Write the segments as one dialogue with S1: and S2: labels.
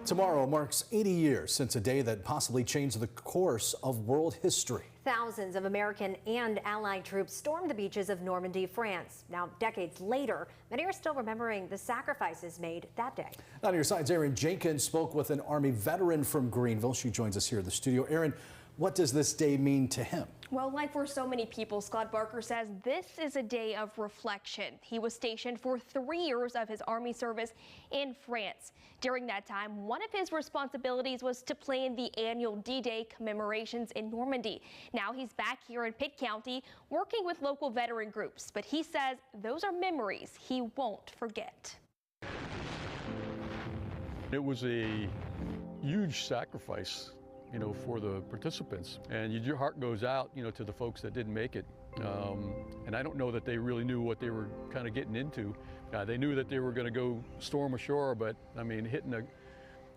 S1: Tomorrow marks 80 years since a day that possibly changed the course of world history.
S2: Thousands of American and Allied troops stormed the beaches of Normandy, France. Now, decades later, many are still remembering the sacrifices made that day. On your sides, Erin Jenkins spoke with an Army veteran from Greenville. She joins us here in the studio. Erin, what does this day mean to him?
S3: Well, like for so many people, Scott Barker says this is a day of reflection. He was stationed for 3 years of his Army service in France. During that time, one of his responsibilities was to plan the annual D-Day commemorations in Normandy. Now he's back here in Pitt County working with local veteran groups, but he says those are memories he won't forget.
S4: It was a huge sacrifice, for the participants, and your heart goes out, to the folks that didn't make it. And I don't know that they really knew what they were kind of getting into. They knew that they were going to go storm ashore, but I mean, hitting a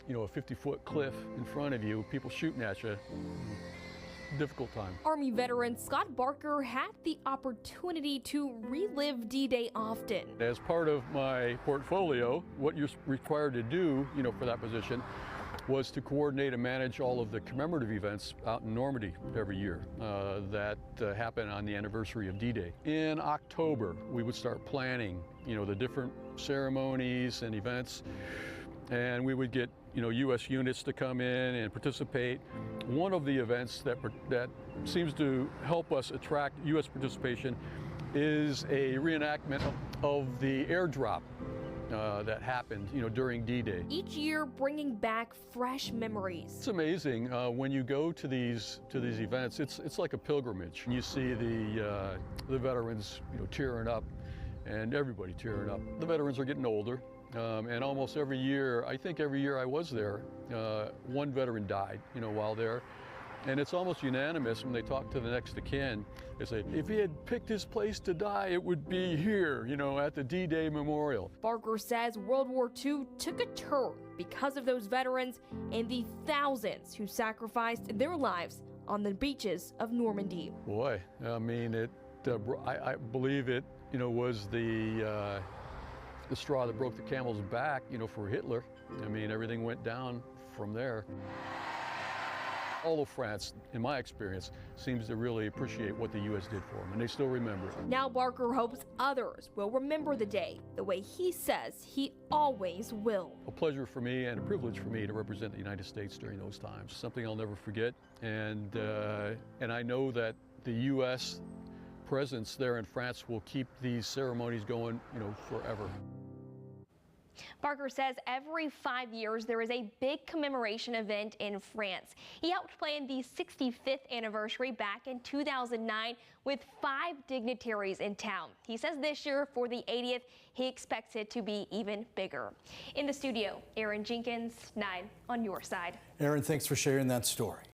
S4: 50-foot cliff in front of you, people shooting at you. Difficult time.
S3: Army veteran Scott Barker had the opportunity to relive D-Day often.
S4: As part of my portfolio, what you're required to do, for that position, was to coordinate and manage all of the commemorative events out in Normandy every year that happen on the anniversary of D-Day. In October, we would start planning, the different ceremonies and events, and we would get, U.S. units to come in and participate. One of the events that seems to help us attract U.S. participation is a reenactment of the airdrop that happened, during D-Day.
S3: Each year bringing back fresh memories.
S4: It's amazing when you go to these events. It's like a pilgrimage. You see the veterans, tearing up, and everybody tearing up. The veterans are getting older, and almost every year, I think every year I was there, one veteran died, while there. And it's almost unanimous when they talk to the next of kin. They say, if he had picked his place to die, it would be here, at the D-Day Memorial.
S3: Barker says World War II took a turn because of those veterans and the thousands who sacrificed their lives on the beaches of Normandy.
S4: Boy, I mean, I believe it, was the straw that broke the camel's back, for Hitler. I mean, everything went down from there. All of France, in my experience, seems to really appreciate what the U.S. did for them, and they still remember it.
S3: Now Barker hopes others will remember the day the way he says he always will.
S4: A pleasure for me and a privilege for me to represent the United States during those times. Something I'll never forget, and I know that the U.S. presence there in France will keep these ceremonies going, forever.
S3: Barker says every 5 years there is a big commemoration event in France. He helped plan the 65th anniversary back in 2009 with 5 dignitaries in town. He says this year for the 80th, he expects it to be even bigger. In the studio, Erin Jenkins, 9 on your side.
S1: Erin, thanks for sharing that story.